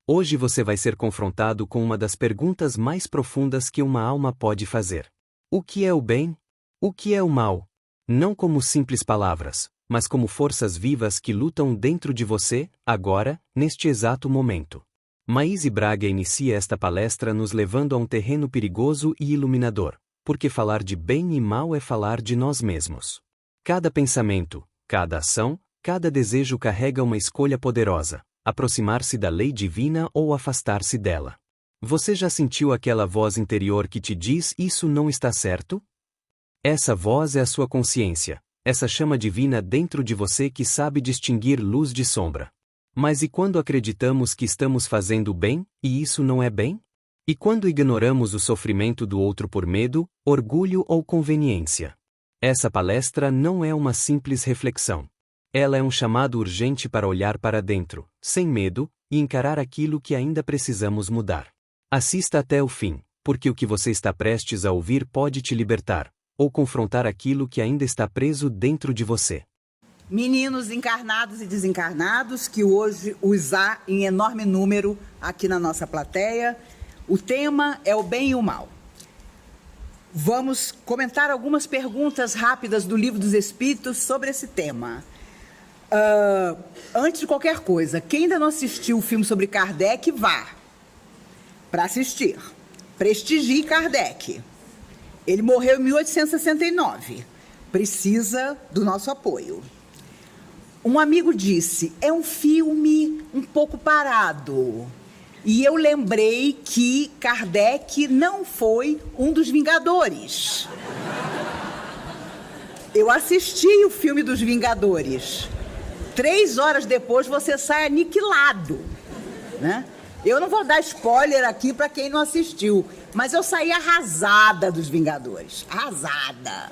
Hoje você vai ser confrontado com uma das perguntas mais profundas que uma alma pode fazer. O que é o bem? O que é o mal? Não como simples palavras, mas como forças vivas que lutam dentro de você, agora, neste exato momento. Maíse Braga inicia esta palestra nos levando a um terreno perigoso e iluminador, porque falar de bem e mal é falar de nós mesmos. Cada pensamento, cada ação, cada desejo carrega uma escolha poderosa: aproximar-se da lei divina ou afastar-se dela. Você já sentiu aquela voz interior que te diz: isso não está certo? Essa voz é a sua consciência, essa chama divina dentro de você que sabe distinguir luz de sombra. Mas e quando acreditamos que estamos fazendo o bem, e isso não é bem? E quando ignoramos o sofrimento do outro por medo, orgulho ou conveniência? Essa palestra não é uma simples reflexão. Ela é um chamado urgente para olhar para dentro, sem medo, e encarar aquilo que ainda precisamos mudar. Assista até o fim, porque o que você está prestes a ouvir pode te libertar, ou confrontar aquilo que ainda está preso dentro de você. Meninos encarnados e desencarnados, que hoje os há em enorme número aqui na nossa plateia, o tema é o bem e o mal. Vamos comentar algumas perguntas rápidas do Livro dos Espíritos sobre esse tema. Antes de qualquer coisa, quem ainda não assistiu o filme sobre Kardec, vá para assistir. Prestigie Kardec. Ele morreu em 1869. Precisa do nosso apoio. Um amigo disse: é um filme um pouco parado. E eu lembrei que Kardec não foi um dos Vingadores. Eu assisti o filme dos Vingadores. 3 horas depois você sai aniquilado, né? Eu não vou dar spoiler aqui para quem não assistiu, mas eu saí arrasada dos Vingadores. Arrasada.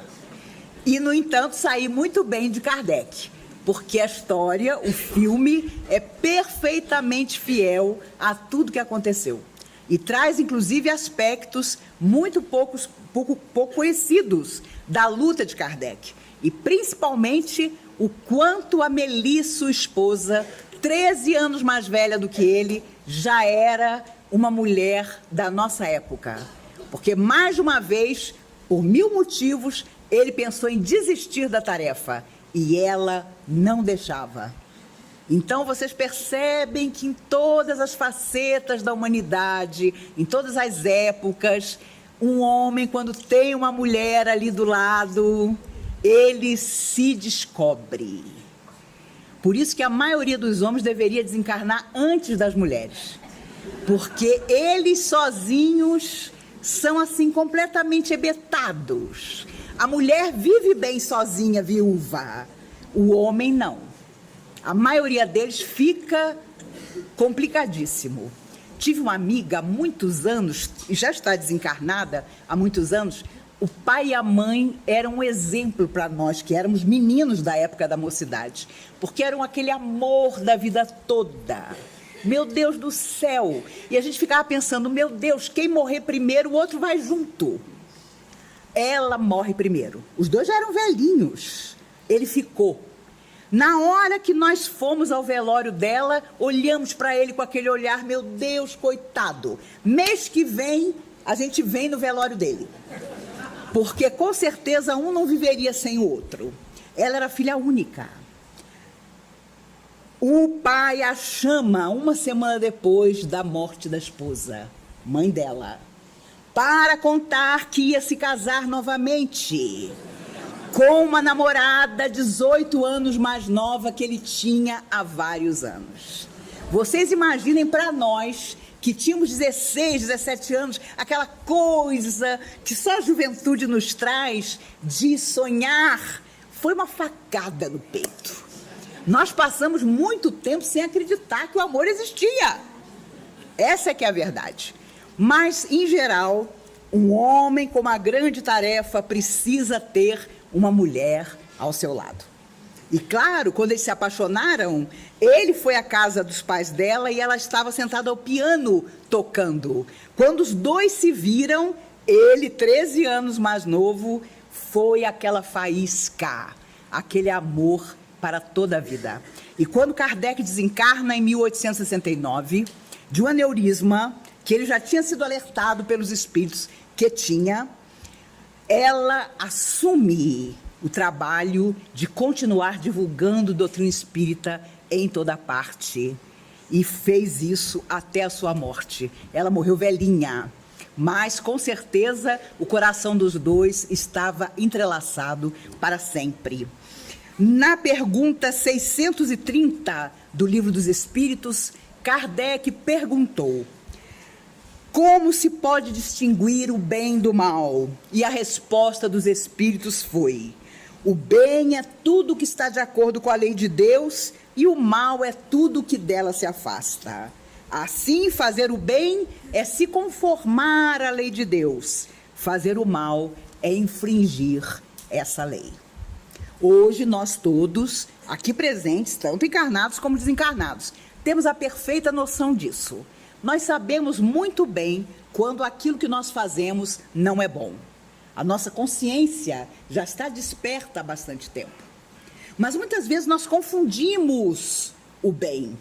E, no entanto, saí muito bem de Kardec, porque a história, o filme, é perfeitamente fiel a tudo que aconteceu. E traz, inclusive, aspectos muito pouco conhecidos da luta de Kardec. E, principalmente, o quanto a Mélie, sua esposa, 13 anos mais velha do que ele, já era uma mulher da nossa época. Porque, mais de uma vez, por 1000 motivos, ele pensou em desistir da tarefa. E ela não deixava. Então, vocês percebem que em todas as facetas da humanidade, em todas as épocas, um homem, quando tem uma mulher ali do lado, ele se descobre. Por isso que a maioria dos homens deveria desencarnar antes das mulheres. Porque eles sozinhos são, assim, completamente hebetados. A mulher vive bem sozinha, viúva. O homem não. A maioria deles fica complicadíssimo. Tive uma amiga há muitos anos, e já está desencarnada há muitos anos. O pai e a mãe eram um exemplo para nós, que éramos meninos da época da mocidade. Porque eram aquele amor da vida toda. Meu Deus do céu! E a gente ficava pensando: meu Deus, quem morrer primeiro, o outro vai junto. Ela morre primeiro. Os dois já eram velhinhos. Ele ficou. Na hora que nós fomos ao velório dela, olhamos para ele com aquele olhar: meu Deus, coitado. Mês que vem, a gente vem no velório dele. Porque, com certeza, um não viveria sem o outro. Ela era filha única. O pai a chama 1 semana depois da morte da esposa, mãe dela, para contar que ia se casar novamente com uma namorada 18 anos mais nova que ele tinha há vários anos. Vocês imaginem para nós, que tínhamos 16, 17 anos, aquela coisa que só a juventude nos traz de sonhar, foi uma facada no peito. Nós passamos muito tempo sem acreditar que o amor existia. Essa é que é a verdade. Mas, em geral, um homem com uma grande tarefa precisa ter uma mulher ao seu lado. E claro, quando eles se apaixonaram, ele foi à casa dos pais dela e ela estava sentada ao piano tocando. Quando os dois se viram, ele, 13 anos mais novo, foi aquela faísca, aquele amor para toda a vida. E quando Kardec desencarna em 1869, de um aneurisma, que ele já tinha sido alertado pelos espíritos que tinha, ela assume o trabalho de continuar divulgando doutrina espírita em toda parte. E fez isso até a sua morte. Ela morreu velhinha, mas com certeza o coração dos dois estava entrelaçado para sempre. Na pergunta 630 do Livro dos Espíritos, Kardec perguntou: como se pode distinguir o bem do mal? E a resposta dos espíritos foi: o bem é tudo que está de acordo com a lei de Deus e o mal é tudo que dela se afasta. Assim, fazer o bem é se conformar à lei de Deus. Fazer o mal é infringir essa lei. Hoje, nós todos, aqui presentes, tanto encarnados como desencarnados, temos a perfeita noção disso. Nós sabemos muito bem quando aquilo que nós fazemos não é bom. A nossa consciência já está desperta há bastante tempo. Mas muitas vezes nós confundimos o bem.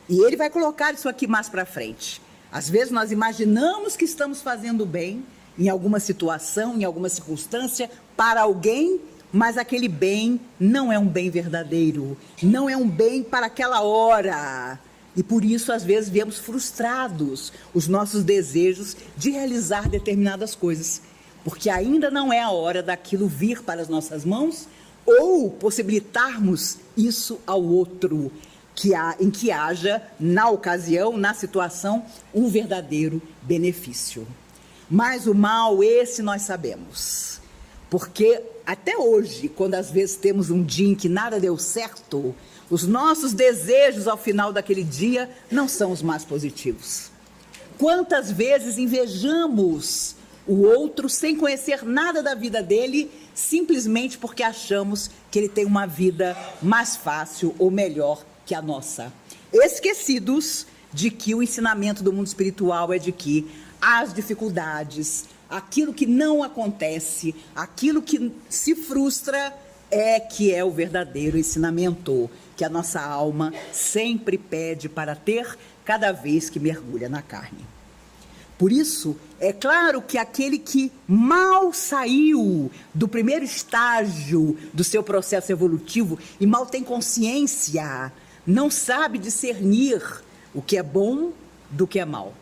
E ele vai colocar isso aqui mais para frente. Às vezes nós imaginamos que estamos fazendo bem em alguma situação, em alguma circunstância, para alguém, mas aquele bem não é um bem verdadeiro, não é um bem para aquela hora. E por isso, às vezes, vemos frustrados os nossos desejos de realizar determinadas coisas, porque ainda não é a hora daquilo vir para as nossas mãos ou possibilitarmos isso ao outro, em que haja, na ocasião, na situação, um verdadeiro benefício. Mas o mal, esse nós sabemos, porque até hoje, quando às vezes temos um dia em que nada deu certo, os nossos desejos ao final daquele dia não são os mais positivos. Quantas vezes invejamos o outro sem conhecer nada da vida dele, simplesmente porque achamos que ele tem uma vida mais fácil ou melhor que a nossa. Esquecidos de que o ensinamento do mundo espiritual é de que as dificuldades, aquilo que não acontece, aquilo que se frustra, que é o verdadeiro ensinamento que a nossa alma sempre pede para ter cada vez que mergulha na carne. Por isso, é claro que aquele que mal saiu do primeiro estágio do seu processo evolutivo e mal tem consciência, não sabe discernir o que é bom do que é mal.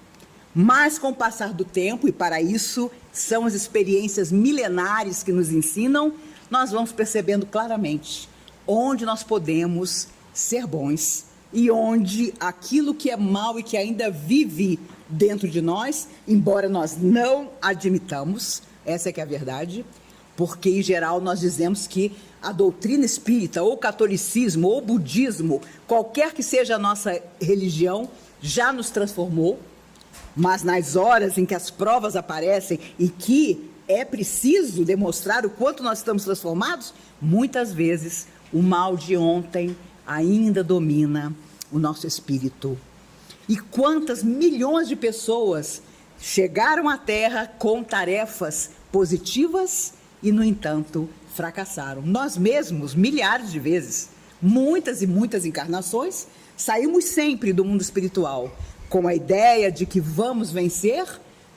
Mas com o passar do tempo, e para isso são as experiências milenares que nos ensinam, nós vamos percebendo claramente onde nós podemos ser bons e onde aquilo que é mal e que ainda vive dentro de nós, embora nós não admitamos, essa é que é a verdade, porque em geral nós dizemos que a doutrina espírita, ou catolicismo, ou budismo, qualquer que seja a nossa religião, já nos transformou, mas nas horas em que as provas aparecem e que é preciso demonstrar o quanto nós estamos transformados, muitas vezes o mal de ontem ainda domina o nosso espírito. E quantas milhões de pessoas chegaram à Terra com tarefas positivas e, no entanto, fracassaram. Nós mesmos, milhares de vezes, muitas e muitas encarnações, saímos sempre do mundo espiritual com a ideia de que vamos vencer,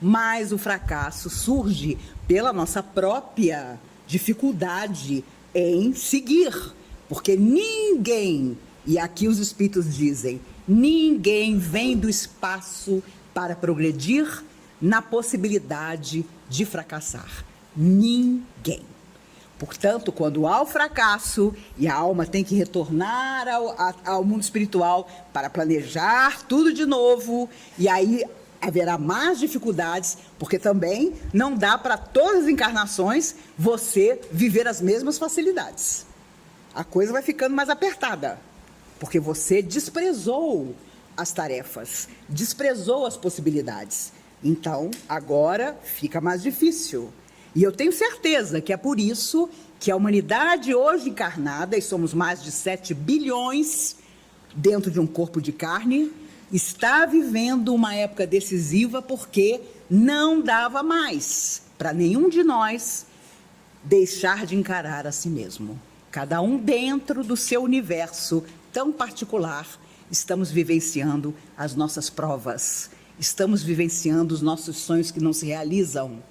mas o fracasso surge pela nossa própria dificuldade em seguir. Porque ninguém, e aqui os espíritos dizem, ninguém vem do espaço para progredir na possibilidade de fracassar. Ninguém. Portanto, quando há o fracasso e a alma tem que retornar ao mundo espiritual para planejar tudo de novo, e aí haverá mais dificuldades, porque também não dá para todas as encarnações você viver as mesmas facilidades. A coisa vai ficando mais apertada, porque você desprezou as tarefas, desprezou as possibilidades. Então, agora fica mais difícil. E eu tenho certeza que é por isso que a humanidade hoje encarnada, e somos mais de 7 bilhões dentro de um corpo de carne, está vivendo uma época decisiva porque não dava mais para nenhum de nós deixar de encarar a si mesmo. Cada um dentro do seu universo tão particular estamos vivenciando as nossas provas, estamos vivenciando os nossos sonhos que não se realizam.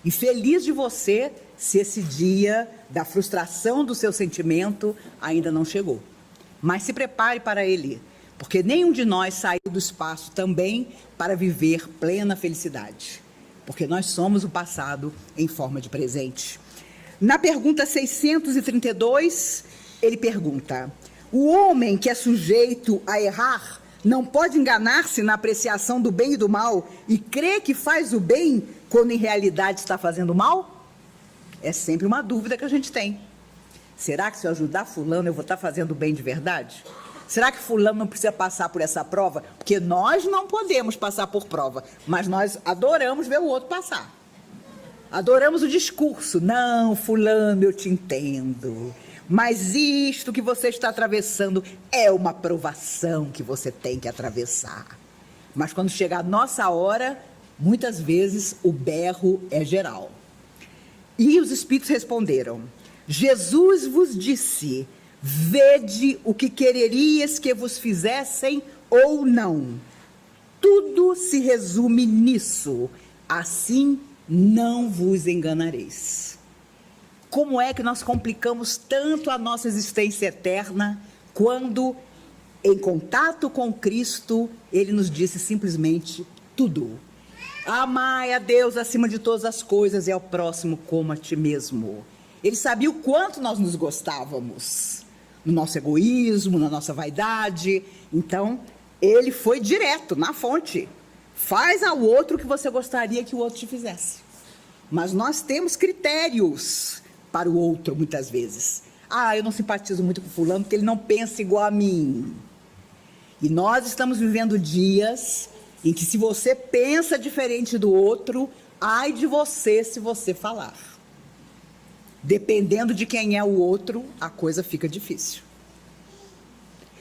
E feliz de você se esse dia da frustração do seu sentimento ainda não chegou. Mas se prepare para ele, porque nenhum de nós saiu do espaço também para viver plena felicidade, porque nós somos o passado em forma de presente. Na pergunta 632, ele pergunta: o homem que é sujeito a errar não pode enganar-se na apreciação do bem e do mal e crer que faz o bem quando em realidade está fazendo mal? É sempre uma dúvida que a gente tem. Será que se eu ajudar fulano eu vou estar fazendo o bem de verdade? Será que fulano não precisa passar por essa prova? Porque nós não podemos passar por prova, mas nós adoramos ver o outro passar. Adoramos o discurso. Não, fulano, eu te entendo. Mas isto que você está atravessando é uma provação que você tem que atravessar. Mas quando chega a nossa hora, muitas vezes o berro é geral. E os espíritos responderam: Jesus vos disse, vede o que quererias que vos fizessem ou não. Tudo se resume nisso. Assim não vos enganareis. Como é que nós complicamos tanto a nossa existência eterna quando, em contato com Cristo, Ele nos disse simplesmente tudo. Amai a Deus acima de todas as coisas e ao próximo como a ti mesmo. Ele sabia o quanto nós nos gostávamos, no nosso egoísmo, na nossa vaidade. Então, Ele foi direto, na fonte. Faz ao outro o que você gostaria que o outro te fizesse. Mas nós temos critérios para o outro, muitas vezes. Eu não simpatizo muito com fulano porque ele não pensa igual a mim. E nós estamos vivendo dias em que, se você pensa diferente do outro, ai de você se você falar. Dependendo de quem é o outro, a coisa fica difícil.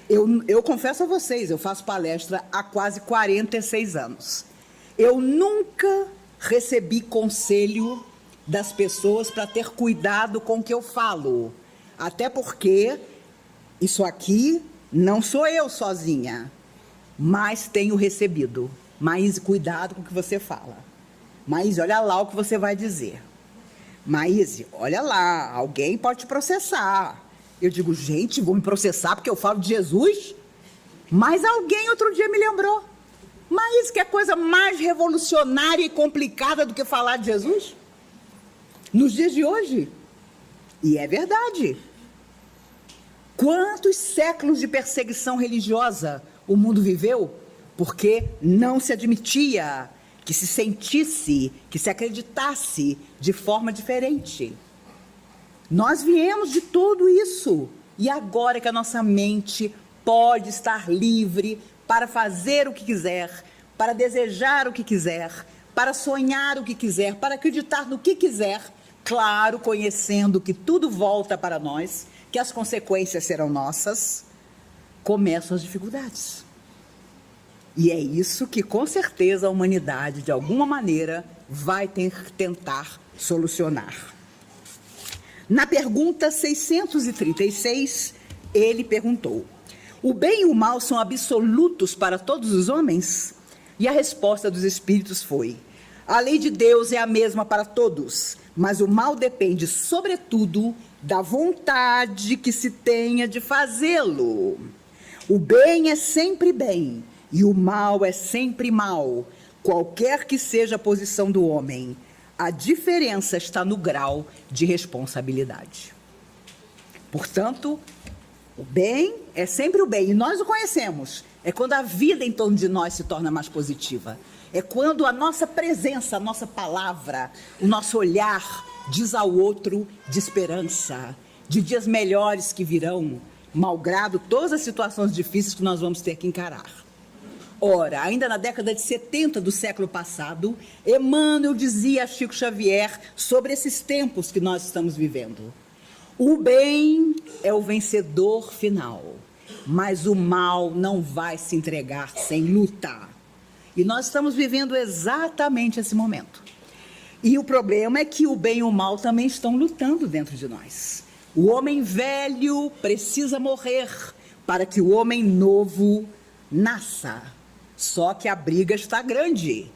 Eu confesso a vocês, eu faço palestra há quase 46 anos. Eu nunca recebi conselho das pessoas para ter cuidado com o que eu falo. Até porque isso aqui não sou eu sozinha, mas tenho recebido. Maíse, cuidado com o que você fala. Maíse, olha lá o que você vai dizer. Maíse, olha lá, alguém pode te processar. Eu digo, gente, vou me processar porque eu falo de Jesus? Mas alguém outro dia me lembrou. Maíse, que é coisa mais revolucionária e complicada do que falar de Jesus? Nos dias de hoje. E é verdade. Quantos séculos de perseguição religiosa o mundo viveu porque não se admitia que se sentisse, que se acreditasse de forma diferente. Nós viemos de tudo isso. E agora que a nossa mente pode estar livre para fazer o que quiser, para desejar o que quiser, para sonhar o que quiser, para acreditar no que quiser, claro, conhecendo que tudo volta para nós, que as consequências serão nossas, começam as dificuldades. E é isso que, com certeza, a humanidade, de alguma maneira, vai tentar solucionar. Na pergunta 636, ele perguntou: o bem e o mal são absolutos para todos os homens? E a resposta dos espíritos foi: a lei de Deus é a mesma para todos, mas o mal depende, sobretudo, da vontade que se tenha de fazê-lo. O bem é sempre bem, e o mal é sempre mal, qualquer que seja a posição do homem. A diferença está no grau de responsabilidade. Portanto, o bem é sempre o bem, e nós o conhecemos. É quando a vida em torno de nós se torna mais positiva. É quando a nossa presença, a nossa palavra, o nosso olhar diz ao outro de esperança, de dias melhores que virão, malgrado todas as situações difíceis que nós vamos ter que encarar. Ora, ainda na década de 70 do século passado, Emmanuel dizia a Chico Xavier sobre esses tempos que nós estamos vivendo: o bem é o vencedor final, mas o mal não vai se entregar sem luta. E nós estamos vivendo exatamente esse momento. E o problema é que o bem e o mal também estão lutando dentro de nós. O homem velho precisa morrer para que o homem novo nasça. Só que a briga está grande,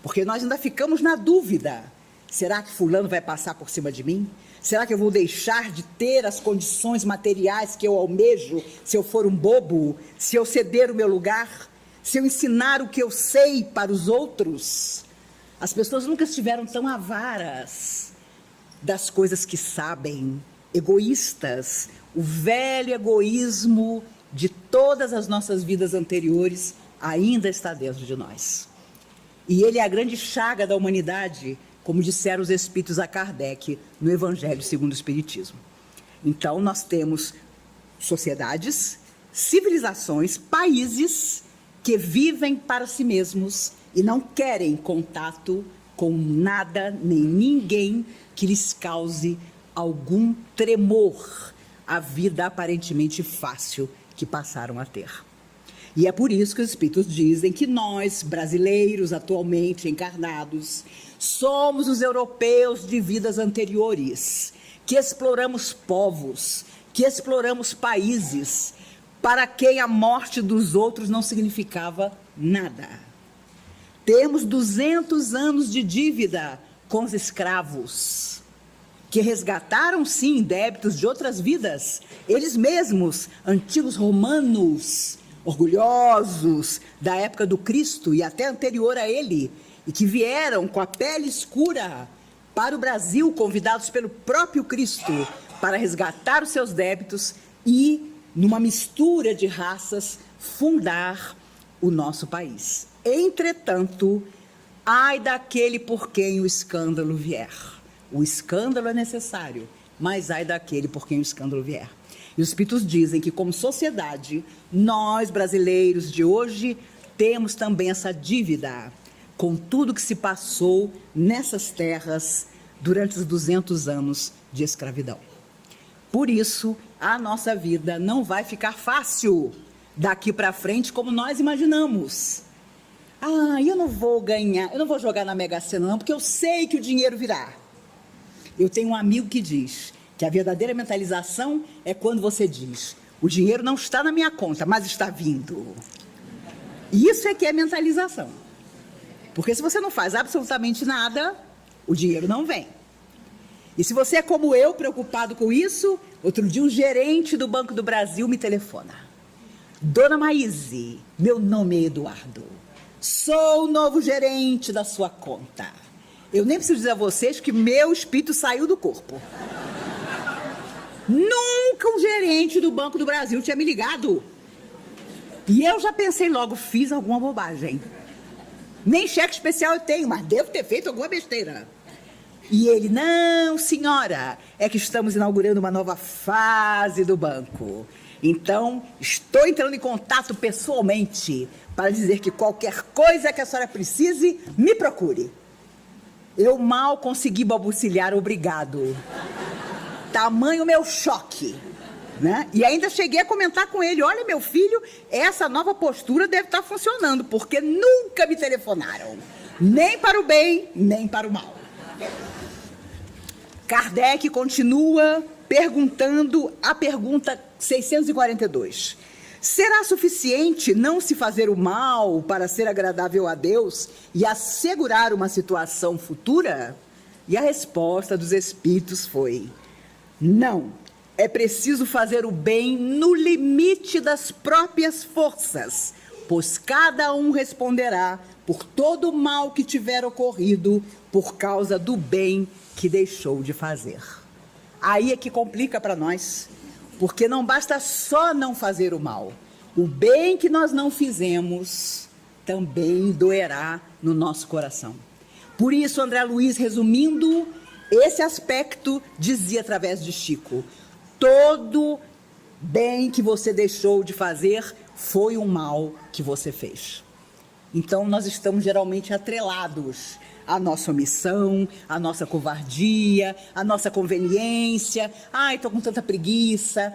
porque nós ainda ficamos na dúvida. Será que fulano vai passar por cima de mim? Será que eu vou deixar de ter as condições materiais que eu almejo se eu for um bobo? Se eu ceder o meu lugar? Se eu ensinar o que eu sei para os outros? As pessoas nunca estiveram tão avaras das coisas que sabem, egoístas. O velho egoísmo de todas as nossas vidas anteriores ainda está dentro de nós. E ele é a grande chaga da humanidade, como disseram os Espíritos a Kardec no Evangelho segundo o Espiritismo. Então, nós temos sociedades, civilizações, países que vivem para si mesmos e não querem contato com nada nem ninguém que lhes cause algum tremor à vida aparentemente fácil que passaram a ter. E é por isso que os Espíritos dizem que nós, brasileiros atualmente encarnados, somos os europeus de vidas anteriores, que exploramos povos, que exploramos países, para quem a morte dos outros não significava nada. Temos 200 anos de dívida com os escravos, que resgataram, sim, débitos de outras vidas, eles mesmos, antigos romanos, orgulhosos da época do Cristo e até anterior a ele, e que vieram com a pele escura para o Brasil, convidados pelo próprio Cristo para resgatar os seus débitos e, numa mistura de raças, fundar o nosso país. Entretanto, ai daquele por quem o escândalo vier. O escândalo é necessário, mas ai daquele por quem o escândalo vier. E os Espíritos dizem que, como sociedade, nós, brasileiros de hoje, temos também essa dívida com tudo que se passou nessas terras durante os 200 anos de escravidão. Por isso, a nossa vida não vai ficar fácil daqui para frente como nós imaginamos. Eu não vou ganhar, eu não vou jogar na Mega Sena não, porque eu sei que o dinheiro virá. Eu tenho um amigo que diz que a verdadeira mentalização é quando você diz: o dinheiro não está na minha conta, mas está vindo. Isso é que é mentalização. Porque se você não faz absolutamente nada, o dinheiro não vem. E se você é como eu, preocupado com isso, outro dia um gerente do Banco do Brasil me telefona. Dona Maíse, meu nome é Eduardo. Sou o novo gerente da sua conta. Eu nem preciso dizer a vocês que meu espírito saiu do corpo. Nunca um gerente do Banco do Brasil tinha me ligado. E eu já pensei logo, fiz alguma bobagem. Nem cheque especial eu tenho, mas devo ter feito alguma besteira. E ele: não, senhora, é que estamos inaugurando uma nova fase do banco. Então, estou entrando em contato pessoalmente para dizer que qualquer coisa que a senhora precise, me procure. Eu mal consegui balbuciar obrigado. Tamanho meu choque, né? E ainda cheguei a comentar com ele: olha, meu filho, essa nova postura deve estar funcionando, porque nunca me telefonaram, nem para o bem, nem para o mal. Kardec continua perguntando a pergunta 642. Será suficiente não se fazer o mal para ser agradável a Deus e assegurar uma situação futura? E a resposta dos Espíritos foi: não, é preciso fazer o bem no limite das próprias forças, pois cada um responderá por todo o mal que tiver ocorrido por causa do bem que deixou de fazer. Aí é que complica para nós, porque não basta só não fazer o mal. O bem que nós não fizemos também doerá no nosso coração. Por isso, André Luiz, resumindo esse aspecto, dizia através de Chico: todo bem que você deixou de fazer foi um mal que você fez. Então, nós estamos geralmente atrelados à nossa omissão, à nossa covardia, à nossa conveniência. Estou com tanta preguiça.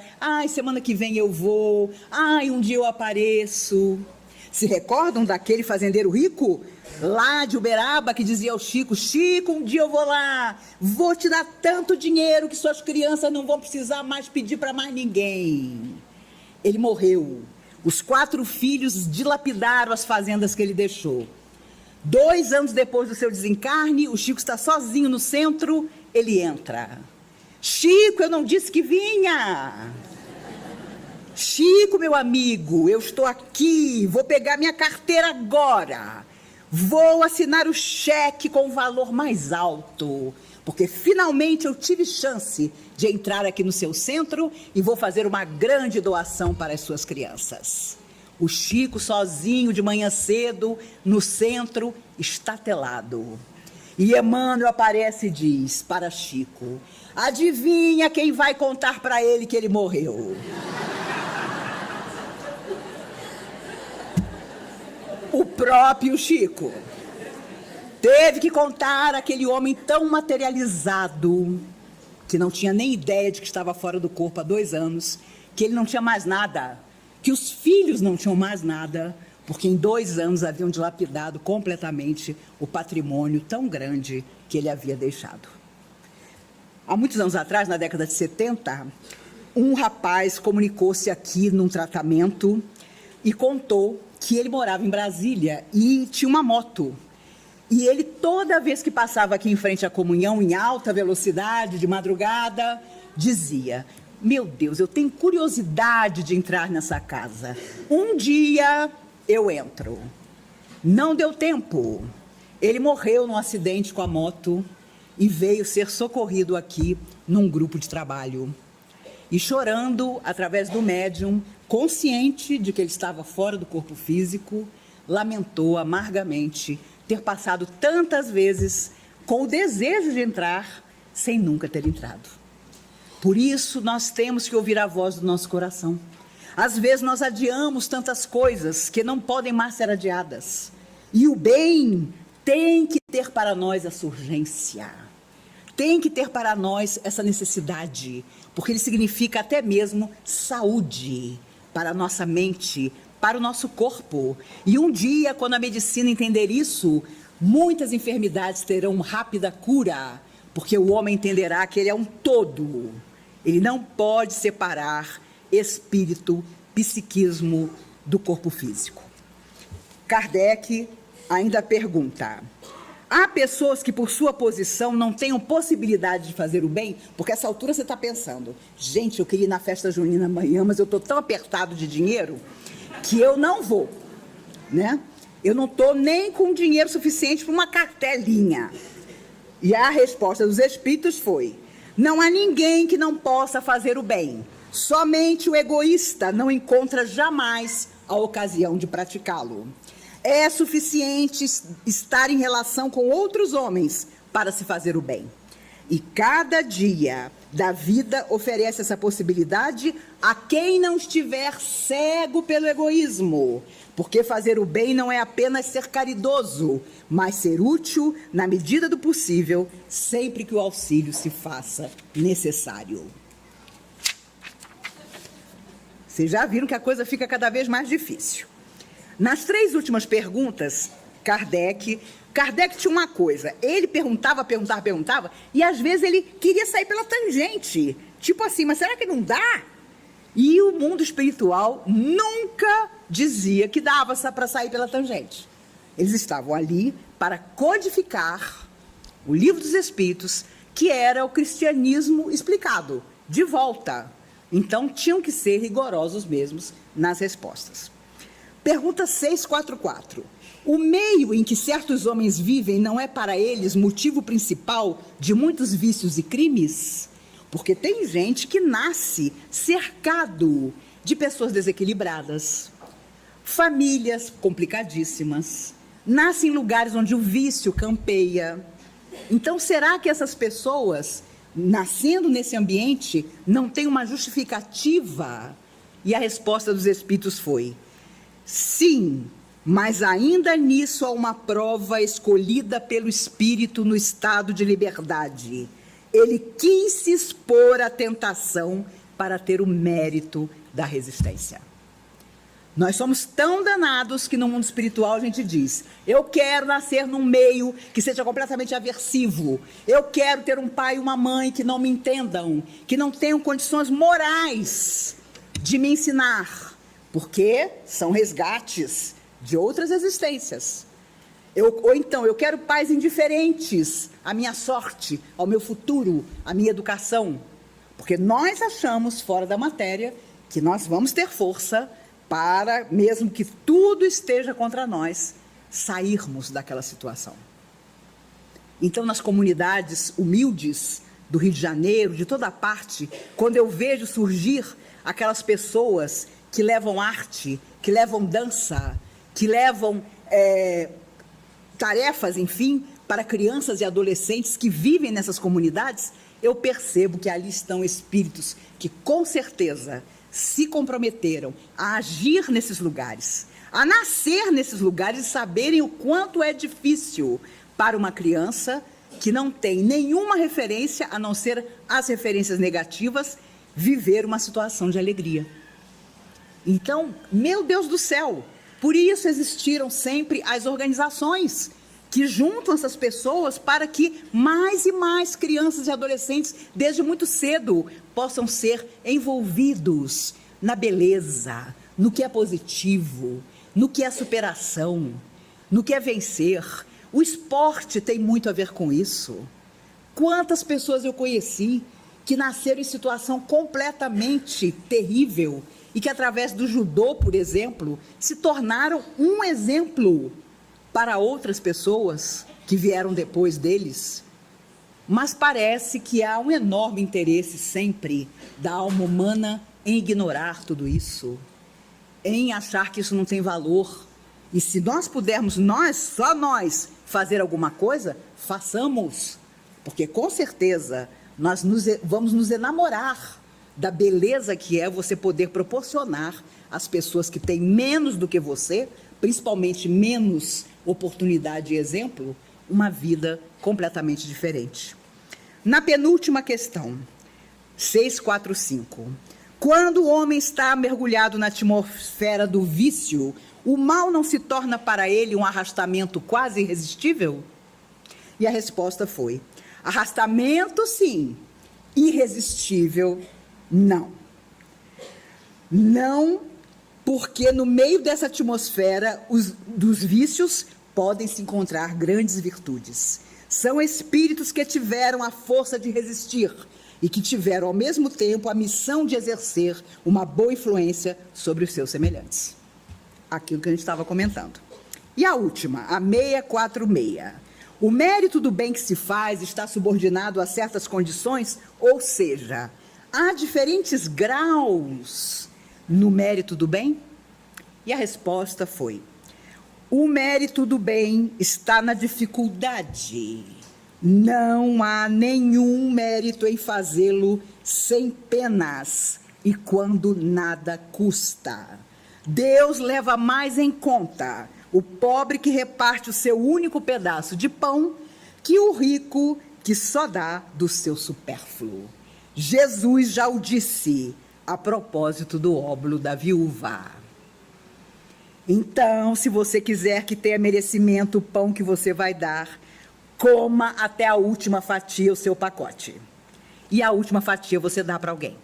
Semana que vem eu vou. Um dia eu apareço. Se recordam daquele fazendeiro rico lá de Uberaba que dizia ao Chico: Chico, um dia eu vou lá, vou te dar tanto dinheiro que suas crianças não vão precisar mais pedir para mais ninguém. Ele morreu. Os 4 filhos dilapidaram as fazendas que ele deixou. 2 anos depois do seu desencarne, o Chico está sozinho no centro, ele entra. Chico, eu não disse que vinha. Chico, meu amigo, eu estou aqui, vou pegar minha carteira agora. Vou assinar o cheque com o valor mais alto, porque finalmente eu tive chance de entrar aqui no seu centro e vou fazer uma grande doação para as suas crianças. O Chico, sozinho, de manhã cedo, no centro, estatelado. E Emmanuel aparece e diz para Chico: adivinha quem vai contar para ele que ele morreu? O próprio Chico. Teve que contar aquele homem tão materializado, que não tinha nem ideia de que estava fora do corpo há 2 anos, que ele não tinha mais nada, que os filhos não tinham mais nada, porque em 2 anos haviam dilapidado completamente o patrimônio tão grande que ele havia deixado. Há muitos anos atrás, na década de 70, um rapaz comunicou-se aqui num tratamento e contou que ele morava em Brasília e tinha uma moto. E ele, toda vez que passava aqui em frente à comunhão, em alta velocidade, de madrugada, dizia: meu Deus, eu tenho curiosidade de entrar nessa casa. Um dia eu entro. Não deu tempo. Ele morreu num acidente com a moto e veio ser socorrido aqui num grupo de trabalho. E chorando, através do médium, consciente de que ele estava fora do corpo físico, lamentou amargamente ter passado tantas vezes com o desejo de entrar, sem nunca ter entrado. Por isso, nós temos que ouvir a voz do nosso coração. Às vezes, nós adiamos tantas coisas que não podem mais ser adiadas. E o bem tem que ter para nós essa urgência. Tem que ter para nós essa necessidade, porque ele significa até mesmo saúde para a nossa mente, para o nosso corpo. E um dia, quando a medicina entender isso, muitas enfermidades terão rápida cura, porque o homem entenderá que ele é um todo. Ele não pode separar espírito, psiquismo do corpo físico. Kardec ainda pergunta: há pessoas que, por sua posição, não tenham possibilidade de fazer o bem? Porque a essa altura você está pensando: gente, eu queria ir na festa junina amanhã, mas eu estou tão apertado de dinheiro que eu não vou, né? Eu não estou nem com dinheiro suficiente para uma cartelinha. E a resposta dos espíritos foi: não há ninguém que não possa fazer o bem. Somente o egoísta não encontra jamais a ocasião de praticá-lo. É suficiente estar em relação com outros homens para se fazer o bem. E cada dia da vida oferece essa possibilidade a quem não estiver cego pelo egoísmo. Porque fazer o bem não é apenas ser caridoso, mas ser útil na medida do possível, sempre que o auxílio se faça necessário. Vocês já viram que a coisa fica cada vez mais difícil. Nas 3 últimas perguntas, Kardec tinha uma coisa: ele perguntava, e às vezes ele queria sair pela tangente. Tipo assim, mas será que não dá? E o mundo espiritual nunca dizia que dava para sair pela tangente. Eles estavam ali para codificar o Livro dos Espíritos, que era o cristianismo explicado, de volta. Então, tinham que ser rigorosos mesmos nas respostas. Pergunta 644. O meio em que certos homens vivem não é para eles motivo principal de muitos vícios e crimes? Porque tem gente que nasce cercado de pessoas desequilibradas, famílias complicadíssimas, nasce em lugares onde o vício campeia. Então, será que essas pessoas, nascendo nesse ambiente, não têm uma justificativa? E a resposta dos espíritos foi: sim, mas ainda nisso há uma prova escolhida pelo espírito no estado de liberdade. Ele quis se expor à tentação para ter o mérito da resistência. Nós somos tão danados que no mundo espiritual a gente diz: eu quero nascer num meio que seja completamente aversivo. Eu quero ter um pai e uma mãe que não me entendam, que não tenham condições morais de me ensinar. porque são resgates de outras existências. Ou então, eu quero pais indiferentes à minha sorte, ao meu futuro, à minha educação. Porque nós achamos, fora da matéria, que nós vamos ter força para, mesmo que tudo esteja contra nós, sairmos daquela situação. Então, nas comunidades humildes do Rio de Janeiro, de toda parte, quando eu vejo surgir aquelas pessoas que levam arte, que levam dança, que levam tarefas, enfim, para crianças e adolescentes que vivem nessas comunidades, eu percebo que ali estão espíritos que, com certeza, se comprometeram a agir nesses lugares, a nascer nesses lugares e saberem o quanto é difícil para uma criança que não tem nenhuma referência, a não ser as referências negativas, viver uma situação de alegria. Então, meu Deus do céu, por isso existiram sempre as organizações que juntam essas pessoas para que mais e mais crianças e adolescentes, desde muito cedo, possam ser envolvidos na beleza, no que é positivo, no que é superação, no que é vencer. O esporte tem muito a ver com isso. Quantas pessoas eu conheci que nasceram em situação completamente terrível e que, através do judô, por exemplo, se tornaram um exemplo para outras pessoas que vieram depois deles. Mas parece que há um enorme interesse sempre da alma humana em ignorar tudo isso, em achar que isso não tem valor. E se nós pudermos, só nós, fazer alguma coisa, façamos. Porque, com certeza, nós vamos nos enamorar da beleza que é você poder proporcionar às pessoas que têm menos do que você, principalmente menos oportunidade e exemplo, uma vida completamente diferente. Na penúltima questão, 645. Quando o homem está mergulhado na atmosfera do vício, o mal não se torna para ele um arrastamento quase irresistível? E a resposta foi: arrastamento, sim. Irresistível, não. Não, porque no meio dessa atmosfera dos vícios podem se encontrar grandes virtudes. São espíritos que tiveram a força de resistir e que tiveram, ao mesmo tempo, a missão de exercer uma boa influência sobre os seus semelhantes. Aquilo que a gente estava comentando. E a última, a 646. O mérito do bem que se faz está subordinado a certas condições, ou seja, há diferentes graus no mérito do bem? E a resposta foi: o mérito do bem está na dificuldade. Não há nenhum mérito em fazê-lo sem penas e quando nada custa. Deus leva mais em conta o pobre que reparte o seu único pedaço de pão que o rico que só dá do seu supérfluo. Jesus já o disse a propósito do óbolo da viúva. Então, se você quiser que tenha merecimento o pão que você vai dar, coma até a última fatia o seu pacote. E a última fatia você dá para alguém.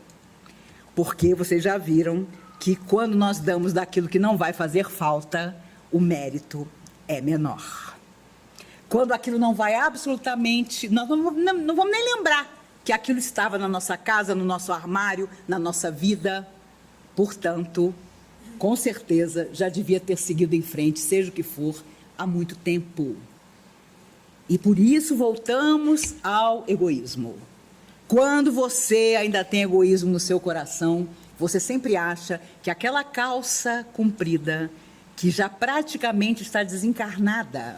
Porque vocês já viram que quando nós damos daquilo que não vai fazer falta, o mérito é menor. Quando aquilo não vai absolutamente... Nós não vamos nem lembrar que aquilo estava na nossa casa, no nosso armário, na nossa vida. Portanto, com certeza, já devia ter seguido em frente, seja o que for, há muito tempo. E por isso voltamos ao egoísmo. Quando você ainda tem egoísmo no seu coração, você sempre acha que aquela calça comprida, que já praticamente está desencarnada,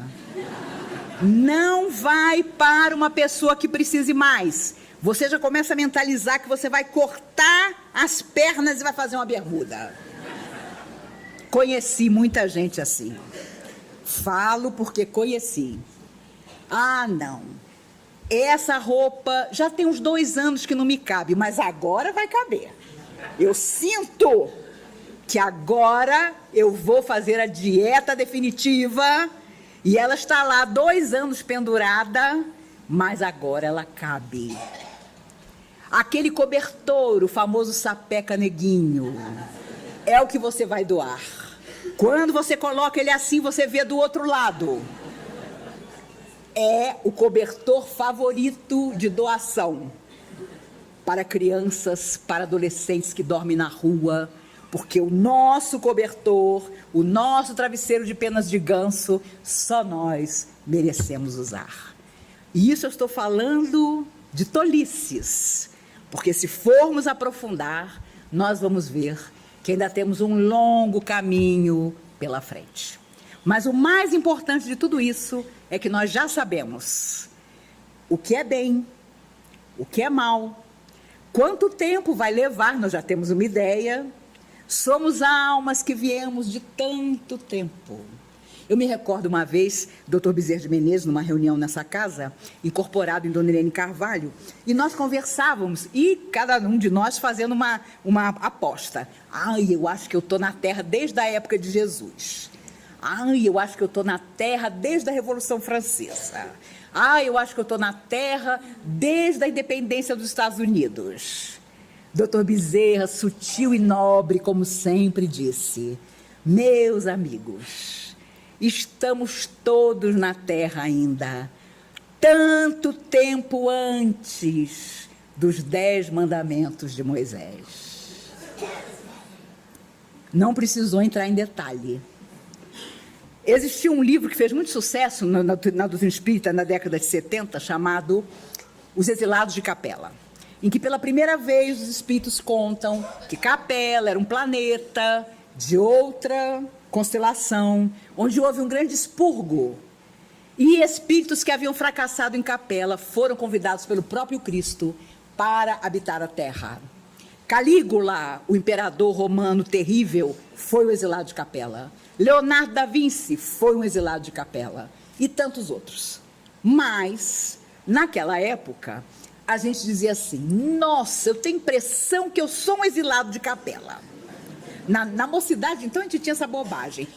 não vai para uma pessoa que precise mais. Você já começa a mentalizar que você vai cortar as pernas e vai fazer uma bermuda. Conheci muita gente assim. Falo porque conheci. Ah, não. Essa roupa já tem uns 2 anos que não me cabe, mas agora vai caber. Eu sinto que agora eu vou fazer a dieta definitiva e ela está lá 2 anos pendurada, mas agora ela cabe. Aquele cobertor, o famoso sapeca neguinho, é o que você vai doar. Quando você coloca ele assim, você vê do outro lado. É o cobertor favorito de doação para crianças, para adolescentes que dormem na rua, porque o nosso cobertor, o nosso travesseiro de penas de ganso, só nós merecemos usar. E isso eu estou falando de tolices, porque se formos aprofundar, nós vamos ver que ainda temos um longo caminho pela frente. Mas o mais importante de tudo isso é que nós já sabemos o que é bem, o que é mal, quanto tempo vai levar, nós já temos uma ideia. Somos almas que viemos de tanto tempo. Eu me recordo uma vez, Dr. Bezerra de Menezes, numa reunião nessa casa, incorporado em Dona Irene Carvalho, e nós conversávamos, e cada um de nós fazendo uma aposta. Eu acho que eu estou na Terra desde a época de Jesus. Eu acho que eu estou na Terra desde a Revolução Francesa. Eu acho que eu estou na Terra desde a independência dos Estados Unidos. Dr. Bezerra, sutil e nobre, como sempre disse: meus amigos, estamos todos na Terra ainda, tanto tempo antes dos 10 mandamentos de Moisés. Não precisou entrar em detalhe. Existia um livro que fez muito sucesso na doutrina espírita na década de 70, chamado Os Exilados de Capela, em que pela primeira vez os espíritos contam que Capela era um planeta de outra constelação, onde houve um grande expurgo, e espíritos que haviam fracassado em Capela foram convidados pelo próprio Cristo para habitar a Terra. Calígula, o imperador romano terrível, foi o exilado de Capela. Leonardo da Vinci foi um exilado de Capela. E tantos outros. Mas, naquela época, a gente dizia assim: nossa, eu tenho impressão que eu sou um exilado de Capela. Na mocidade, então, a gente tinha essa bobagem.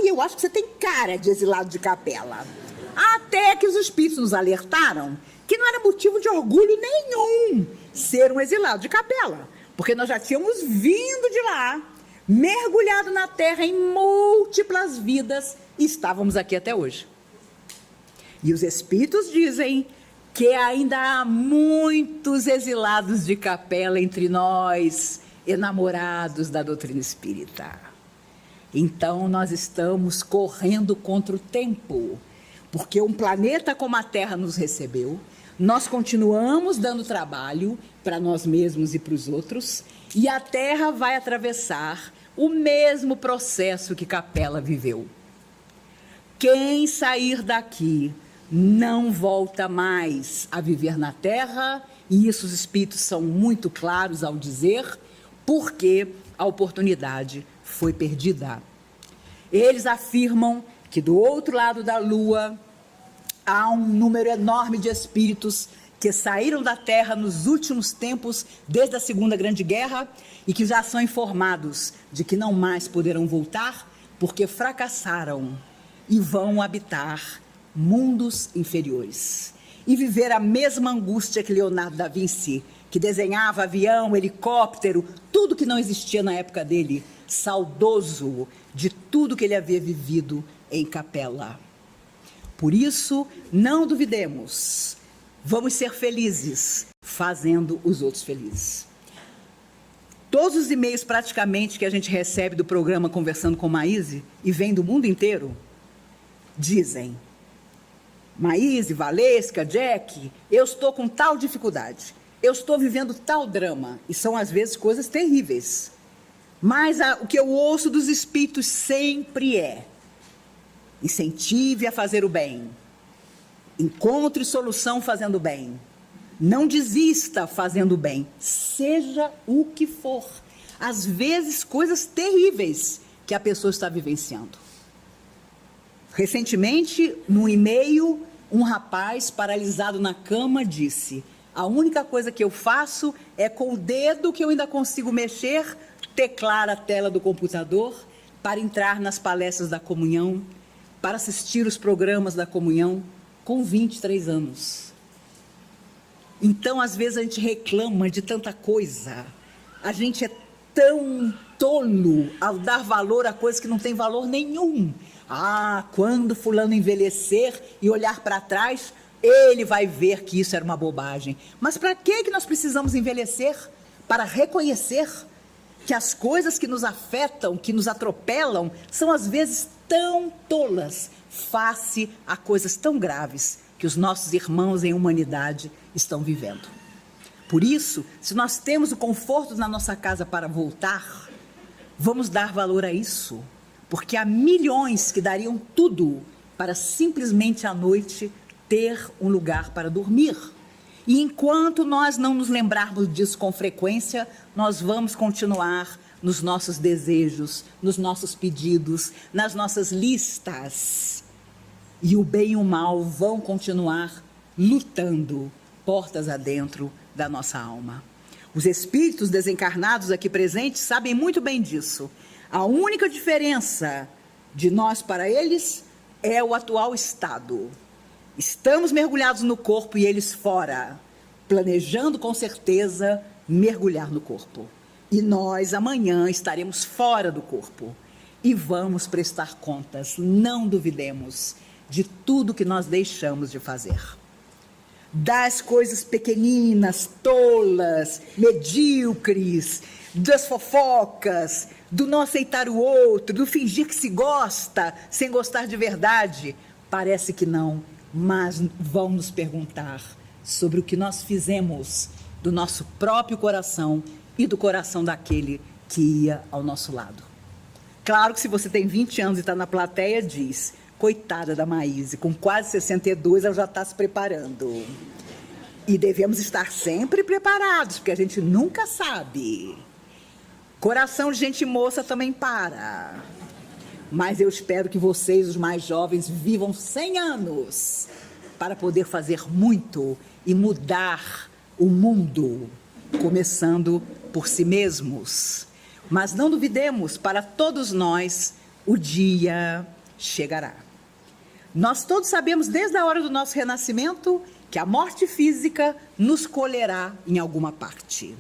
Eu acho que você tem cara de exilado de Capela. Até que os espíritos nos alertaram que não era motivo de orgulho nenhum ser um exilado de Capela. Porque nós já tínhamos vindo de lá, mergulhado na Terra em múltiplas vidas, e estávamos aqui até hoje. E os espíritos dizem que ainda há muitos exilados de Capela entre nós, enamorados da doutrina espírita. Então nós estamos correndo contra o tempo, porque um planeta como a Terra nos recebeu, nós continuamos dando trabalho para nós mesmos e para os outros, e a Terra vai atravessar o mesmo processo que Capela viveu. Quem sair daqui não volta mais a viver na Terra, e isso os espíritos são muito claros ao dizer, porque a oportunidade foi perdida. Eles afirmam que do outro lado da Lua há um número enorme de espíritos que saíram da Terra nos últimos tempos, desde a Segunda Grande Guerra, e que já são informados de que não mais poderão voltar, porque fracassaram e vão habitar mundos inferiores. E viver a mesma angústia que Leonardo da Vinci, que desenhava avião, helicóptero, tudo que não existia na época dele, saudoso de tudo que ele havia vivido em Capela. Por isso, não duvidemos, vamos ser felizes, fazendo os outros felizes. Todos os e-mails praticamente que a gente recebe do programa Conversando com Maíse, e vem do mundo inteiro, dizem: Maíse, Valesca, Jack, eu estou com tal dificuldade, eu estou vivendo tal drama, e são às vezes coisas terríveis. Mas o que eu ouço dos espíritos sempre é: incentive a fazer o bem, encontre solução fazendo o bem, não desista fazendo o bem, seja o que for. Às vezes, coisas terríveis que a pessoa está vivenciando. Recentemente, num e-mail, um rapaz paralisado na cama disse: a única coisa que eu faço é com o dedo que eu ainda consigo mexer, teclar a tela do computador para entrar nas palestras da comunhão, para assistir os programas da comunhão, com 23 anos. Então, às vezes, a gente reclama de tanta coisa, a gente é tão tolo ao dar valor a coisas que não têm valor nenhum. Ah, quando fulano envelhecer e olhar para trás, ele vai ver que isso era uma bobagem. Mas para que nós precisamos envelhecer? Para reconhecer que as coisas que nos afetam, que nos atropelam, são às vezes tão tolas, face a coisas tão graves que os nossos irmãos em humanidade estão vivendo. Por isso, se nós temos o conforto na nossa casa para voltar, vamos dar valor a isso, porque há milhões que dariam tudo para simplesmente à noite ter um lugar para dormir. E enquanto nós não nos lembrarmos disso com frequência, nós vamos continuar nos nossos desejos, nos nossos pedidos, nas nossas listas. E o bem e o mal vão continuar lutando portas adentro da nossa alma. Os espíritos desencarnados aqui presentes sabem muito bem disso. A única diferença de nós para eles é o atual estado. Estamos mergulhados no corpo e eles fora, planejando com certeza mergulhar no corpo. E nós amanhã estaremos fora do corpo e vamos prestar contas, não duvidemos, de tudo que nós deixamos de fazer. Das coisas pequeninas, tolas, medíocres, das fofocas, do não aceitar o outro, do fingir que se gosta sem gostar de verdade. Parece que não, mas vão nos perguntar sobre o que nós fizemos do nosso próprio coração e do coração daquele que ia ao nosso lado. Claro que se você tem 20 anos e está na plateia, diz: coitada da Maíse, com quase 62 ela já está se preparando. E devemos estar sempre preparados, porque a gente nunca sabe. Coração de gente moça também para. Mas eu espero que vocês, os mais jovens, vivam 100 anos para poder fazer muito e mudar o mundo, começando por si mesmos. Mas não duvidemos, para todos nós, o dia chegará. Nós todos sabemos, desde a hora do nosso renascimento, que a morte física nos colherá em alguma parte.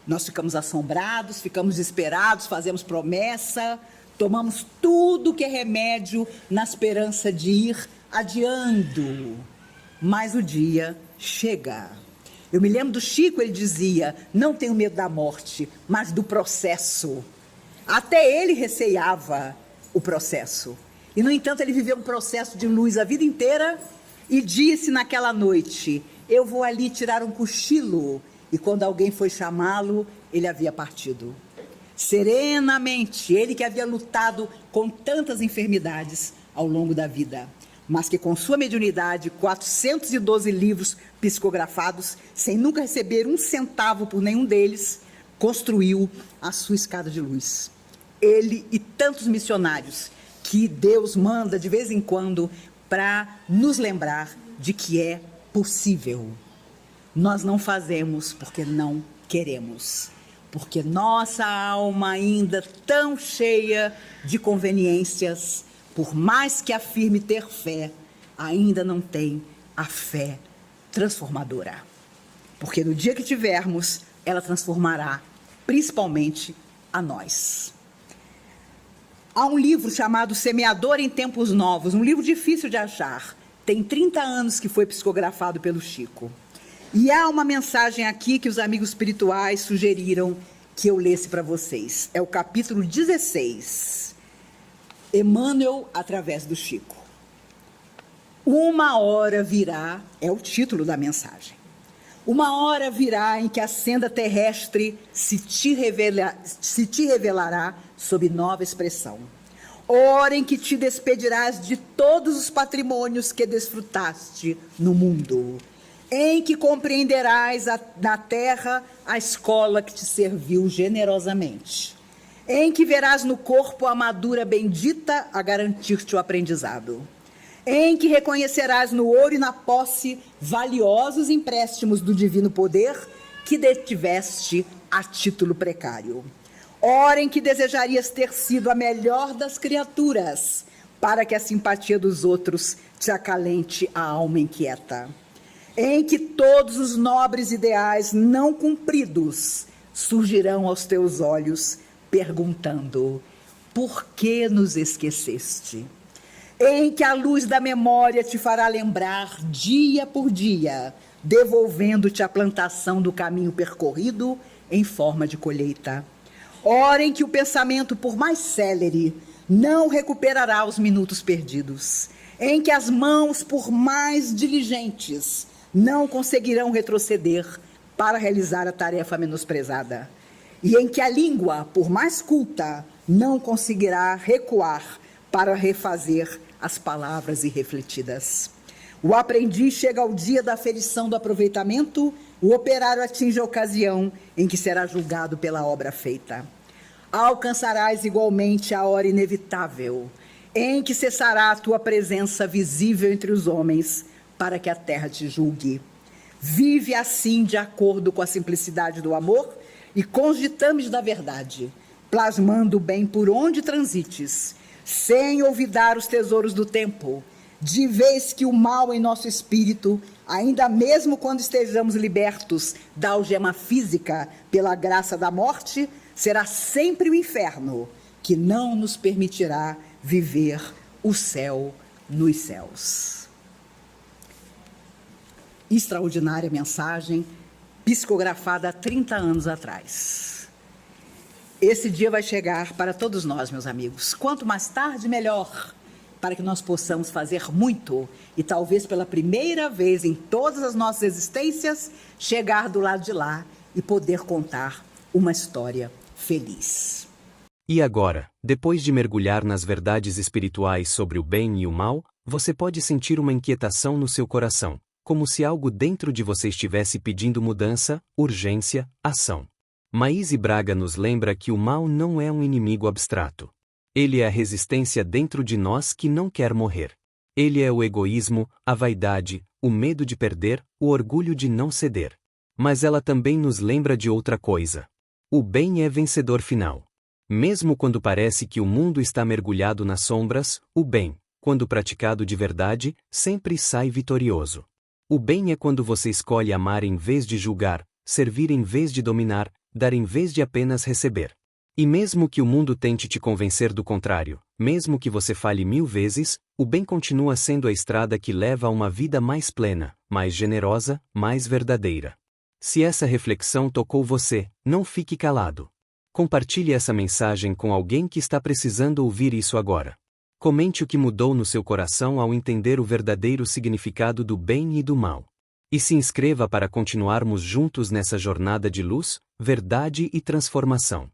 Nós ficamos assombrados, ficamos desesperados, fazemos promessa, tomamos tudo que é remédio na esperança de ir adiando. Mas o dia chega. Eu me lembro do Chico, ele dizia: não tenho medo da morte, mas do processo. Até ele receava o processo. E, no entanto, ele viveu um processo de luz a vida inteira e disse naquela noite: eu vou ali tirar um cochilo. E quando alguém foi chamá-lo, ele havia partido. Serenamente, ele que havia lutado com tantas enfermidades ao longo da vida, mas que com sua mediunidade, 412 livros psicografados, sem nunca receber um centavo por nenhum deles, construiu a sua escada de luz. Ele e tantos missionários que Deus manda de vez em quando para nos lembrar de que é possível. Nós não fazemos porque não queremos, porque nossa alma ainda tão cheia de conveniências, por mais que afirme ter fé, ainda não tem a fé transformadora. Porque no dia que tivermos, ela transformará principalmente a nós. Há um livro chamado Semeador em Tempos Novos, um livro difícil de achar. Tem 30 anos que foi psicografado pelo Chico. E há uma mensagem aqui que os amigos espirituais sugeriram que eu lesse para vocês. É o capítulo 16. Emmanuel através do Chico. Uma hora virá, é o título da mensagem. Uma hora virá em que a senda terrestre se te revelará sob nova expressão. Hora em que te despedirás de todos os patrimônios que desfrutaste no mundo. Em que compreenderás na terra a escola que te serviu generosamente. Em que verás no corpo a madura bendita a garantir-te o aprendizado. Em que reconhecerás no ouro e na posse valiosos empréstimos do divino poder que detiveste a título precário. Hora em que desejarias ter sido a melhor das criaturas, para que a simpatia dos outros te acalente a alma inquieta. Em que todos os nobres ideais não cumpridos surgirão aos teus olhos perguntando: por que nos esqueceste? Em que a luz da memória te fará lembrar dia por dia, devolvendo-te a plantação do caminho percorrido em forma de colheita. Hora em que o pensamento, por mais célere, não recuperará os minutos perdidos, em que as mãos, por mais diligentes, não conseguirão retroceder para realizar a tarefa menosprezada, e em que a língua, por mais culta, não conseguirá recuar para refazer as palavras irrefletidas. O aprendiz chega ao dia da aferição do aproveitamento, o operário atinge a ocasião em que será julgado pela obra feita. Alcançarás igualmente a hora inevitável, em que cessará a tua presença visível entre os homens, para que a terra te julgue. Vive assim de acordo com a simplicidade do amor e com os ditames da verdade, plasmando o bem por onde transites, sem olvidar os tesouros do tempo, de vez que o mal em nosso espírito, ainda mesmo quando estejamos libertos da algema física pela graça da morte, será sempre o inferno que não nos permitirá viver o céu nos céus. Extraordinária mensagem, psicografada há 30 anos atrás. Esse dia vai chegar para todos nós, meus amigos. Quanto mais tarde, melhor, para que nós possamos fazer muito e talvez pela primeira vez em todas as nossas existências, chegar do lado de lá e poder contar uma história feliz. E agora, depois de mergulhar nas verdades espirituais sobre o bem e o mal, você pode sentir uma inquietação no seu coração, como se algo dentro de você estivesse pedindo mudança, urgência, ação. Maíse Braga nos lembra que o mal não é um inimigo abstrato. Ele é a resistência dentro de nós que não quer morrer. Ele é o egoísmo, a vaidade, o medo de perder, o orgulho de não ceder. Mas ela também nos lembra de outra coisa. O bem é vencedor final. Mesmo quando parece que o mundo está mergulhado nas sombras, o bem, quando praticado de verdade, sempre sai vitorioso. O bem é quando você escolhe amar em vez de julgar, servir em vez de dominar, dar em vez de apenas receber. E mesmo que o mundo tente te convencer do contrário, mesmo que você fale 1000 vezes, o bem continua sendo a estrada que leva a uma vida mais plena, mais generosa, mais verdadeira. Se essa reflexão tocou você, não fique calado. Compartilhe essa mensagem com alguém que está precisando ouvir isso agora. Comente o que mudou no seu coração ao entender o verdadeiro significado do bem e do mal. E se inscreva para continuarmos juntos nessa jornada de luz, verdade e transformação.